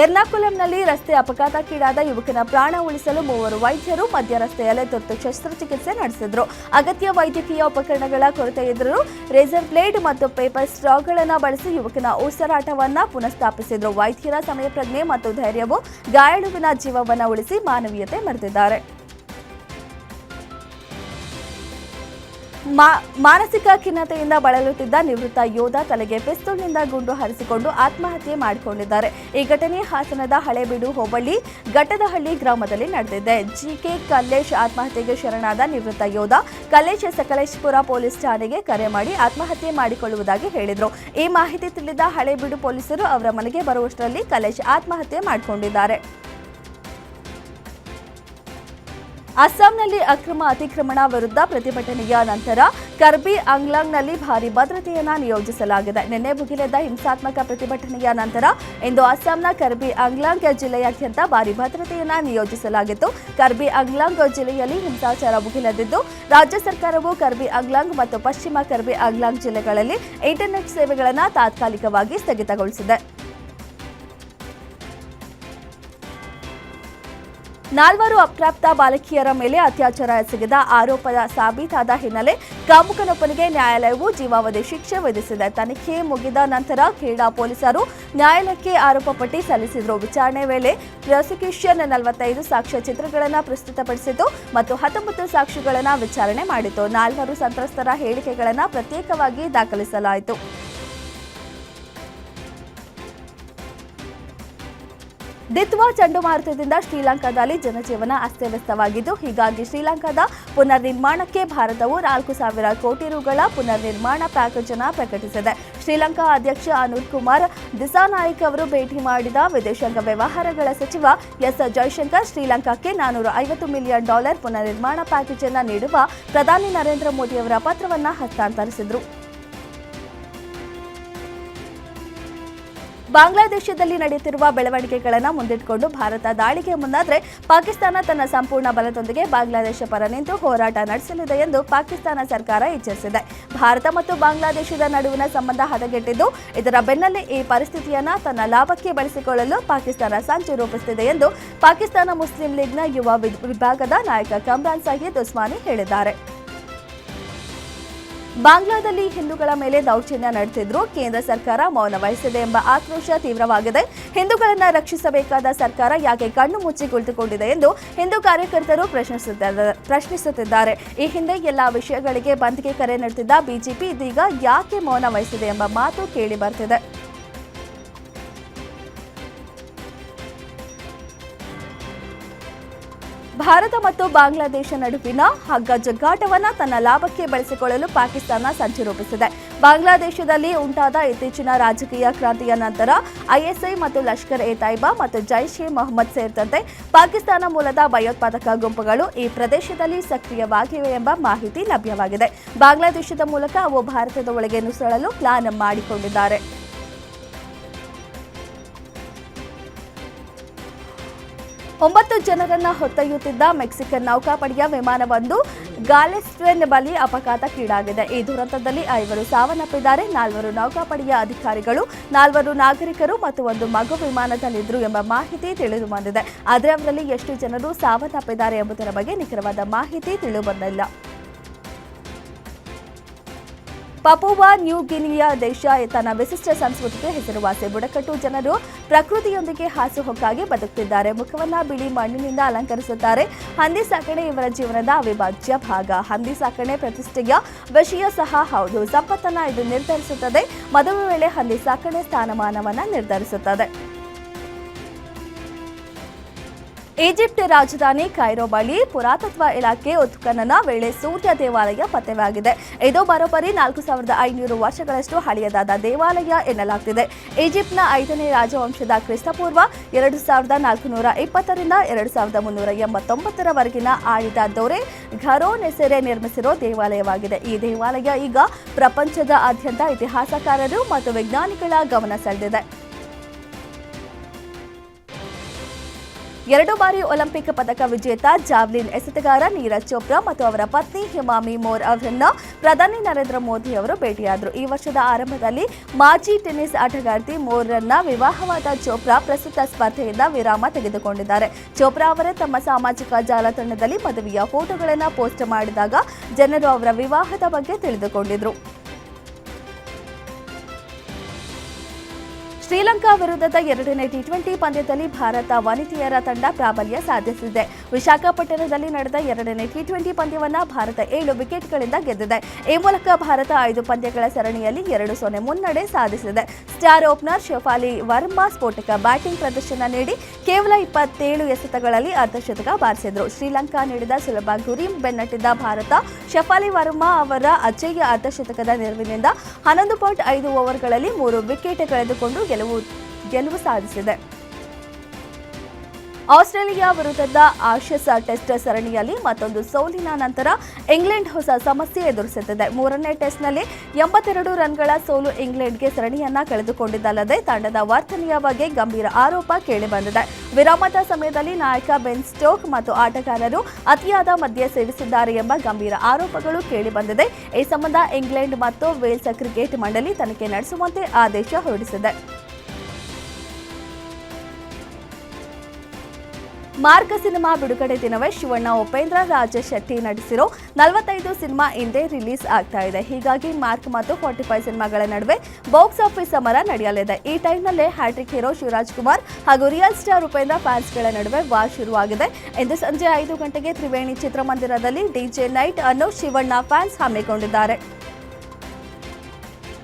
ಎರ್ನಾಕುಲಂನಲ್ಲಿ ರಸ್ತೆ ಅಪಘಾತಕ್ಕೀಡಾದ ಯುವಕನ ಪ್ರಾಣ ಉಳಿಸಲು 3 ವೈದ್ಯರು ಮಧ್ಯ ರಸ್ತೆಯಲ್ಲೇ ತುರ್ತು ಶಸ್ತ್ರಚಿಕಿತ್ಸೆ ನಡೆಸಿದ್ರು. ಅಗತ್ಯ ವೈದ್ಯಕೀಯ ಉಪಕರಣಗಳ ಕೊರತೆ ಇದ್ದರೂ ರೇಸರ್ ಬ್ಲೇಡ್ ಮತ್ತು ಪೇಪರ್ ಸ್ಟ್ರಾಗಳನ್ನು ಬಳಸಿ ಯುವಕನ ಉಸಿರಾಟವನ್ನ ಪುನಃಸ್ಥಾಪಿಸಿದ್ರು. ವೈದ್ಯರ ಸಮಯ ಪ್ರಜ್ಞೆ ಮತ್ತು ಧೈರ್ಯವು ಗಾಯಾಳುವಿನ ಜೀವವನ್ನು ಉಳಿಸಿ ಮಾನವೀಯತೆ ಮೆರೆದಿದ್ದಾರೆ. ಮಾನಸಿಕ ಖಿನ್ನತೆಯಿಂದ ಬಳಲುತ್ತಿದ್ದ ನಿವೃತ್ತ ಯೋಧ ತಲೆಗೆ ಪಿಸ್ತೂಲ್ನಿಂದ ಗುಂಡು ಹಾರಿಸಿಕೊಂಡು ಆತ್ಮಹತ್ಯೆ ಮಾಡಿಕೊಂಡಿದ್ದಾರೆ. ಈ ಘಟನೆ ಹಾಸನದ ಹಳೇಬೀಡು ಹೋಬಳಿ ಘಟ್ಟದಹಳ್ಳಿ ಗ್ರಾಮದಲ್ಲಿ ನಡೆದಿದೆ. ಜಿಕೆ ಕಲ್ಲೇಶ್ ಆತ್ಮಹತ್ಯೆಗೆ ಶರಣಾದ ನಿವೃತ್ತ ಯೋಧ ಕಲ್ಲೇಶ್ ಸಕಲೇಶಪುರ ಪೊಲೀಸ್ ಠಾಣೆಗೆ ಕರೆ ಮಾಡಿ ಆತ್ಮಹತ್ಯೆ ಮಾಡಿಕೊಳ್ಳುವುದಾಗಿ ಹೇಳಿದರು. ಈ ಮಾಹಿತಿ ತಿಳಿದ ಹಳೇಬೀಡು ಪೊಲೀಸರು ಅವರ ಮನೆಗೆ ಬರುವಷ್ಟರಲ್ಲಿ ಕಲ್ಲೇಶ್ ಆತ್ಮಹತ್ಯೆ ಮಾಡಿಕೊಂಡಿದ್ದಾರೆ. ಅಸ್ಸಾಂನಲ್ಲಿ ಅಕ್ರಮ ಅತಿಕ್ರಮಣ ವಿರುದ್ಧ ಪ್ರತಿಭಟನೆಯ ನಂತರ ಕರ್ಬಿ ಆಂಗ್ಲಾಂಗ್ನಲ್ಲಿ ಭಾರೀ ಭದ್ರತೆಯನ್ನು ನಿಯೋಜಿಸಲಾಗಿದೆ. ನಿನ್ನೆ ಭುಗಿಲೆದ್ದ ಹಿಂಸಾತ್ಮಕ ಪ್ರತಿಭಟನೆಯ ನಂತರ ಇಂದು ಅಸ್ಸಾಂನ ಕರ್ಬಿ ಆಂಗ್ಲಾಂಗ್ ಜಿಲ್ಲೆಯಾದ್ಯಂತ ಭಾರೀ ಭದ್ರತೆಯನ್ನು ನಿಯೋಜಿಸಲಾಗಿತ್ತು. ಕರ್ಬಿ ಆಂಗ್ಲಾಂಗ್ ಜಿಲ್ಲೆಯಲ್ಲಿ ಹಿಂಸಾಚಾರ ಭುಗಿಲೆದ್ದಿದ್ದು, ರಾಜ್ಯ ಸರ್ಕಾರವು ಕರ್ಬಿ ಆಂಗ್ಲಾಂಗ್ ಮತ್ತು ಪಶ್ಚಿಮ ಕರ್ಬಿ ಆಂಗ್ಲಾಂಗ್ ಜಿಲ್ಲೆಗಳಲ್ಲಿ ಇಂಟರ್ನೆಟ್ ಸೇವೆಗಳನ್ನು ತಾತ್ಕಾಲಿಕವಾಗಿ ಸ್ಥಗಿತಗೊಳಿಸಿದೆ. 4 ಅಪ್ರಾಪ್ತ ಬಾಲಕಿಯರ ಮೇಲೆ ಅತ್ಯಾಚಾರ ಎಸಗಿದ ಆರೋಪ ಸಾಬೀತಾದ ಹಿನ್ನೆಲೆ ಕಾಮುಕನೊಬ್ಬನಿಗೆ ನ್ಯಾಯಾಲಯವು ಜೀವಾವಧಿ ಶಿಕ್ಷೆ ವಿಧಿಸಿದೆ. ತನಿಖೆ ಮುಗಿದ ನಂತರ ಕ್ರೀಡಾ ಪೊಲೀಸರು ನ್ಯಾಯಾಲಯಕ್ಕೆ ಆರೋಪ ಪಟ್ಟಿ ಸಲ್ಲಿಸಿದರು. ವಿಚಾರಣೆ ವೇಳೆ ಪ್ರಾಸಿಕ್ಯೂಷನ್ 45 ಸಾಕ್ಷ್ಯ ಚಿತ್ರಗಳನ್ನು ಪ್ರಸ್ತುತಪಡಿಸಿತು ಮತ್ತು 19 ಸಾಕ್ಷಿಗಳನ್ನು ವಿಚಾರಣೆ ಮಾಡಿತು. 4 ಸಂತ್ರಸ್ತರ ಹೇಳಿಕೆಗಳನ್ನು ಪ್ರತ್ಯೇಕವಾಗಿ ದಾಖಲಿಸಲಾಯಿತು. ದಿತ್ವಾ ಚಂಡಮಾರುತದಿಂದ ಶ್ರೀಲಂಕಾದಲ್ಲಿ ಜನಜೀವನ ಅಸ್ತವ್ಯಸ್ತವಾಗಿದ್ದು, ಹೀಗಾಗಿ ಶ್ರೀಲಂಕಾದ ಪುನರ್ನಿರ್ಮಾಣಕ್ಕೆ ಭಾರತವು 4,000 ಕೋಟಿ ರುಗಳ ಪುನರ್ನಿರ್ಮಾಣ ಪ್ಯಾಕೇಜ್ ಅನ್ನು ಪ್ರಕಟಿಸಿದೆ. ಶ್ರೀಲಂಕಾ ಅಧ್ಯಕ್ಷ ಅನುರ್ ಕುಮಾರ್ ದಿಸಾನಾಯಕ್ ಅವರು ಭೇಟಿ ಮಾಡಿದ ವಿದೇಶಾಂಗ ವ್ಯವಹಾರಗಳ ಸಚಿವ ಎಸ್ ಜೈಶಂಕರ್ ಶ್ರೀಲಂಕಾಕ್ಕೆ $450 ಮಿಲಿಯನ್ ಪುನರ್ನಿರ್ಮಾಣ ಪ್ಯಾಕೇಜ್ ಅನ್ನು ನೀಡುವ ಪ್ರಧಾನಿ ನರೇಂದ್ರ ಮೋದಿ ಅವರ ಪತ್ರವನ್ನು ಹಸ್ತಾಂತರಿಸಿದರು. ಬಾಂಗ್ಲಾದೇಶದಲ್ಲಿ ನಡೆಯುತ್ತಿರುವ ಬೆಳವಣಿಗೆಗಳನ್ನು ಮುಂದಿಟ್ಟುಕೊಂಡು ಭಾರತ ದಾಳಿಗೆ ಮುಂದಾದರೆ ಪಾಕಿಸ್ತಾನ ತನ್ನ ಸಂಪೂರ್ಣ ಬಲದೊಂದಿಗೆ ಬಾಂಗ್ಲಾದೇಶ ಪರ ನಿಂತು ಹೋರಾಟ ನಡೆಸಲಿದೆ ಎಂದು ಪಾಕಿಸ್ತಾನ ಸರ್ಕಾರ ಎಚ್ಚರಿಸಿದೆ. ಭಾರತ ಮತ್ತು ಬಾಂಗ್ಲಾದೇಶದ ನಡುವಿನ ಸಂಬಂಧ ಹದಗೆಟ್ಟಿದ್ದು, ಇದರ ಬೆನ್ನಲ್ಲೇ ಈ ಪರಿಸ್ಥಿತಿಯನ್ನು ತನ್ನ ಲಾಭಕ್ಕೆ ಬಳಸಿಕೊಳ್ಳಲು ಪಾಕಿಸ್ತಾನ ಸಂಚು ರೂಪಿಸುತ್ತಿದೆ ಎಂದು ಪಾಕಿಸ್ತಾನ ಮುಸ್ಲಿಂ ಲೀಗ್ನ ಯುವ ವಿಭಾಗದ ನಾಯಕ ಕಮ್ರಾನ್ ಸಹೀದ್ ಉಸ್ಮಾನಿ ಹೇಳಿದ್ದಾರೆ. ಬಾಂಗ್ಲಾದಲ್ಲಿ ಹಿಂದೂಗಳ ಮೇಲೆ ದೌರ್ಜನ್ಯ ನಡೆಸಿದ್ರು, ಕೇಂದ್ರ ಸರ್ಕಾರ ಮೌನ ವಹಿಸಿದೆ ಎಂಬ ಆಕ್ರೋಶ ತೀವ್ರವಾಗಿದೆ. ಹಿಂದೂಗಳನ್ನು ರಕ್ಷಿಸಬೇಕಾದ ಸರ್ಕಾರ ಯಾಕೆ ಕಣ್ಣು ಮುಚ್ಚಿ ಕುಳಿತುಕೊಂಡಿದೆ ಎಂದು ಹಿಂದೂ ಕಾರ್ಯಕರ್ತರು ಪ್ರಶ್ನಿಸುತ್ತಿದ್ದಾರೆ. ಈ ಹಿಂದೆ ಎಲ್ಲಾ ವಿಷಯಗಳಿಗೆ ಬಂದ್ಗೆ ಕರೆ ನೀಡುತ್ತಿದ್ದ ಬಿಜೆಪಿ ಇದೀಗ ಯಾಕೆ ಮೌನ ವಹಿಸಿದೆ ಎಂಬ ಮಾತು ಕೇಳಿ ಬರ್ತಿದೆ. ಭಾರತ ಮತ್ತು ಬಾಂಗ್ಲಾದೇಶ ನಡುವಿನ ಹಗ್ಗ ಜಗ್ಗಾಟವನ್ನು ತನ್ನ ಲಾಭಕ್ಕೆ ಬಳಸಿಕೊಳ್ಳಲು ಪಾಕಿಸ್ತಾನ ಸಂಚು ರೂಪಿಸಿದೆ. ಬಾಂಗ್ಲಾದೇಶದಲ್ಲಿ ಉಂಟಾದ ಇತ್ತೀಚಿನ ರಾಜಕೀಯ ಕ್ರಾಂತಿಯ ನಂತರ ಐಎಸ್ಐ ಮತ್ತು ಲಷ್ಕರ್ ಎ ತೈಬಾ ಮತ್ತು ಜೈಷ್ ಎ ಮೊಹಮ್ಮದ್ ಸೇರಿದಂತೆ ಪಾಕಿಸ್ತಾನ ಮೂಲದ ಭಯೋತ್ಪಾದಕ ಗುಂಪುಗಳು ಈ ಪ್ರದೇಶದಲ್ಲಿ ಸಕ್ರಿಯವಾಗಿವೆ ಎಂಬ ಮಾಹಿತಿ ಲಭ್ಯವಾಗಿದೆ. ಬಾಂಗ್ಲಾದೇಶದ ಮೂಲಕ ಅವು ಭಾರತದ ಒಳಗೆ ನುಸುಳಲು ಪ್ಲಾನ್ ಮಾಡಿಕೊಂಡಿದ್ದಾರೆ. ಒಂಬತ್ತು ಜನರನ್ನ ಹೊತ್ತೊಯ್ಯುತ್ತಿದ್ದ ಮೆಕ್ಸಿಕನ್ ನೌಕಾಪಡೆಯ ವಿಮಾನವೊಂದು ಗಾಲೆಸ್ಟನ್ ಬಳಿ ಅಪಘಾತಕ್ಕೀಡಾಗಿದೆ. ಈ ದುರಂತದಲ್ಲಿ 5 ಸಾವನ್ನಪ್ಪಿದ್ದಾರೆ. 4 ನೌಕಾಪಡೆಯ ಅಧಿಕಾರಿಗಳು, 4 ನಾಗರಿಕರು ಮತ್ತು 1 ಮಗು ವಿಮಾನದಲ್ಲಿದ್ದರು ಎಂಬ ಮಾಹಿತಿ ತಿಳಿದು ಬಂದಿದೆ. ಆದರೆ ಅವರಲ್ಲಿ ಎಷ್ಟು ಜನರು ಸಾವನ್ನಪ್ಪಿದ್ದಾರೆ ಎಂಬುದರ ಬಗ್ಗೆ ನಿಖರವಾದ ಮಾಹಿತಿ ತಿಳಿದುಬಂದಿಲ್ಲ. ಪಪುವಾ ನ್ಯೂ ಗಿನಿಯಾ ದೇಶ ತನ್ನ ವಿಶಿಷ್ಟ ಸಂಸ್ಕೃತಿಗೆ ಹೆಸರುವಾಸಿ. ಬುಡಕಟ್ಟು ಜನರು ಪ್ರಕೃತಿಯೊಂದಿಗೆ ಹಾಸುಹೊಕ್ಕಾಗಿ ಬದುಕುತ್ತಿದ್ದಾರೆ. ಮುಖವನ್ನು ಬಿಳಿ ಮಣ್ಣಿನಿಂದ ಅಲಂಕರಿಸುತ್ತಾರೆ. ಹಂದಿ ಸಾಕಣೆ ಇವರ ಜೀವನದ ಅವಿಭಾಜ್ಯ ಭಾಗ. ಹಂದಿ ಸಾಕಣೆ ಪ್ರತಿಷ್ಠೆಯ ವಿಷಯ ಸಹ ಹೌದು. ಸಂಪತ್ತನ್ನು ಇದು ನಿರ್ಧರಿಸುತ್ತದೆ. ಮದುವೆ ವೇಳೆ ಹಂದಿ ಸಾಕಣೆ ಸ್ಥಾನಮಾನವನ್ನು ನಿರ್ಧರಿಸುತ್ತದೆ. ಈಜಿಪ್ಟ್ ರಾಜಧಾನಿ ಕೈರೋ ಬಳಿ ಪುರಾತತ್ವ ಇಲಾಖೆ ಉತ್ಖನನ ವೇಳೆ ಸೂರ್ಯ ದೇವಾಲಯ ಪತ್ತೆಯಾಗಿದೆ. ಇದು ಬರೋಬ್ಬರಿ 4500 ವರ್ಷಗಳಷ್ಟು ಹಳೆಯದಾದ ದೇವಾಲಯ ಎನ್ನಲಾಗುತ್ತಿದೆ. ಈಜಿಪ್ಟ್ನ 5ನೇ ರಾಜವಂಶದ ಕ್ರಿಸ್ತಪೂರ್ವ 2420ರಿಂದ 2389ರವರೆಗಿನ ಆಳಿದ ದೊರೆ ಘರೋ ನೆಸೆರೆ ನಿರ್ಮಿಸಿರೋ ದೇವಾಲಯವಾಗಿದೆ. ಈ ದೇವಾಲಯ ಈಗ ಪ್ರಪಂಚದಾದ್ಯಂತ ಇತಿಹಾಸಕಾರರು ಮತ್ತು ವಿಜ್ಞಾನಿಗಳ ಗಮನ ಸೆಳೆದಿದೆ. 2 ಬಾರಿ ಒಲಿಂಪಿಕ್ ಪದಕ ವಿಜೇತ ಜಾವ್ಲಿನ್ ಎಸೆತಗಾರ ನೀರಜ್ ಚೋಪ್ರಾ ಮತ್ತು ಅವರ ಪತ್ನಿ ಹಿಮಾಮಿ ಮೋರ್ ಅವರನ್ನ ಪ್ರಧಾನಿ ನರೇಂದ್ರ ಮೋದಿ ಅವರು ಭೇಟಿಯಾದರು. ಈ ವರ್ಷದ ಆರಂಭದಲ್ಲಿ ಮಾಜಿ ಟೆನ್ನಿಸ್ ಆಟಗಾರ್ತಿ ಮೋರ್ರನ್ನ ವಿವಾಹವಾದ ಚೋಪ್ರಾ ಪ್ರಸ್ತುತ ಸ್ಪರ್ಧೆಯಿಂದ ವಿರಾಮ ತೆಗೆದುಕೊಂಡಿದ್ದಾರೆ. ಚೋಪ್ರಾ ಅವರೇ ತಮ್ಮ ಸಾಮಾಜಿಕ ಜಾಲತಾಣದಲ್ಲಿ ಮದುವೆಯ ಫೋಟೋಗಳನ್ನು ಪೋಸ್ಟ್ ಮಾಡಿದಾಗ ಜನರು ಅವರ ವಿವಾಹದ ಬಗ್ಗೆ ತಿಳಿದುಕೊಂಡಿದ್ರು. ಶ್ರೀಲಂಕಾ ವಿರುದ್ಧದ 2ನೇ ಟಿ20 ಪಂದ್ಯದಲ್ಲಿ ಭಾರತ ವನಿತೆಯರ ತಂಡ ಪ್ರಾಬಲ್ಯ ಸಾಧಿಸಿದೆ. ವಿಶಾಖಪಟ್ಟಣದಲ್ಲಿ ನಡೆದ 2ನೇ ಟಿ20 ಪಂದ್ಯವನ್ನು ಭಾರತ 7 ವಿಕೆಟ್ಗಳಿಂದ ಗೆದ್ದಿದೆ. ಈ ಮೂಲಕ ಭಾರತ 5 ಪಂದ್ಯಗಳ ಸರಣಿಯಲ್ಲಿ 2-0 ಮುನ್ನಡೆ ಸಾಧಿಸಿದೆ. ಸ್ಟಾರ್ ಓಪನರ್ ಶಫಾಲಿ ವರ್ಮಾ ಸ್ಫೋಟಕ ಬ್ಯಾಟಿಂಗ್ ಪ್ರದರ್ಶನ ನೀಡಿ ಕೇವಲ 27 ಎಸೆತಗಳಲ್ಲಿ ಅರ್ಧಶತಕ ಬಾರಿಸಿದರು. ಶ್ರೀಲಂಕಾ ನೀಡಿದ ಸುಲಭ ಗುರಿ ಬೆನ್ನಟ್ಟಿದ್ದ ಭಾರತ ಶಫಾಲಿ ವರ್ಮಾ ಅವರ ಅಜೇಯ ಅರ್ಧಶತಕದ ನೆರವಿನಿಂದ 11.5 ಓವರ್ಗಳಲ್ಲಿ 3 ವಿಕೆಟ್ ಕಳೆದುಕೊಂಡು ಗೆಲುವು ಸಾಧಿಸಿದೆ. ಆಸ್ಟ್ರೇಲಿಯಾ ವಿರುದ್ಧದ ಆಶಸ್ ಟೆಸ್ಟ್ ಸರಣಿಯಲ್ಲಿ ಮತ್ತೊಂದು ಸೋಲಿನ ನಂತರ ಇಂಗ್ಲೆಂಡ್ ಹೊಸ ಸಮಸ್ಯೆ ಎದುರಿಸುತ್ತಿದೆ. 3ನೇ ಟೆಸ್ಟ್ನಲ್ಲಿ 82 ರನ್ಗಳ ಸೋಲು ಇಂಗ್ಲೆಂಡ್ಗೆ ಸರಣಿಯನ್ನ ಕಳೆದುಕೊಂಡಿದ್ದಲ್ಲದೆ ತಂಡದ ವರ್ತನೆಯ ಬಗ್ಗೆ ಗಂಭೀರ ಆರೋಪ ಕೇಳಿಬಂದಿದೆ. ವಿರಾಮದ ಸಮಯದಲ್ಲಿ ನಾಯಕ ಬೆನ್ ಸ್ಟೋಕ್ ಮತ್ತು ಆಟಗಾರರು ಅತಿಯಾದ ಮದ್ಯ ಸೇವಿಸಿದ್ದಾರೆ ಎಂಬ ಗಂಭೀರ ಆರೋಪಗಳು ಕೇಳಿಬಂದಿದೆ. ಈ ಸಂಬಂಧ ಇಂಗ್ಲೆಂಡ್ ಮತ್ತು ವೇಲ್ಸ್ ಕ್ರಿಕೆಟ್ ಮಂಡಳಿ ತನಿಖೆ ನಡೆಸುವಂತೆ ಆದೇಶ ಹೊರಡಿಸಿದೆ. ಮಾರ್ಗ ಸಿನಿಮಾ ಬಿಡುಗಡೆ ದಿನವೇ ಶಿವಣ್ಣ, ಉಪೇಂದ್ರ, ರಾಜೇಶ್ ಶೆಟ್ಟಿ ನಟಿಸಿರೋ 45 ಸಿನಿಮಾ ಇಂದೇ ರಿಲೀಸ್ ಆಗ್ತಾ ಇದೆ. ಹೀಗಾಗಿ ಮಾರ್ಕ್ ಮತ್ತು 45 ಸಿನಿಮಾಗಳ ನಡುವೆ ಬಾಕ್ಸ್ ಆಫೀಸ್ ಸಮರ ನಡೆಯಲಿದೆ. ಈ ಟೈಮ್ನಲ್ಲೇ ಹ್ಯಾಟ್ರಿಕ್ ಹೀರೋ ಶಿವರಾಜ್ ಕುಮಾರ್ ಹಾಗೂ ರಿಯಲ್ ಸ್ಟಾರ್ ಉಪೇಂದ್ರ ಫ್ಯಾನ್ಸ್ಗಳ ನಡುವೆ ವಾರ್ ಶುರುವಾಗಿದೆ. ಇಂದು ಸಂಜೆ 5 ಗಂಟೆಗೆ ತ್ರಿವೇಣಿ ಚಿತ್ರಮಂದಿರದಲ್ಲಿ ಡಿಜೆ ನೈಟ್ ಅನ್ನು ಶಿವಣ್ಣ ಫ್ಯಾನ್ಸ್ ಹಮ್ಮಿಕೊಂಡಿದ್ದಾರೆ.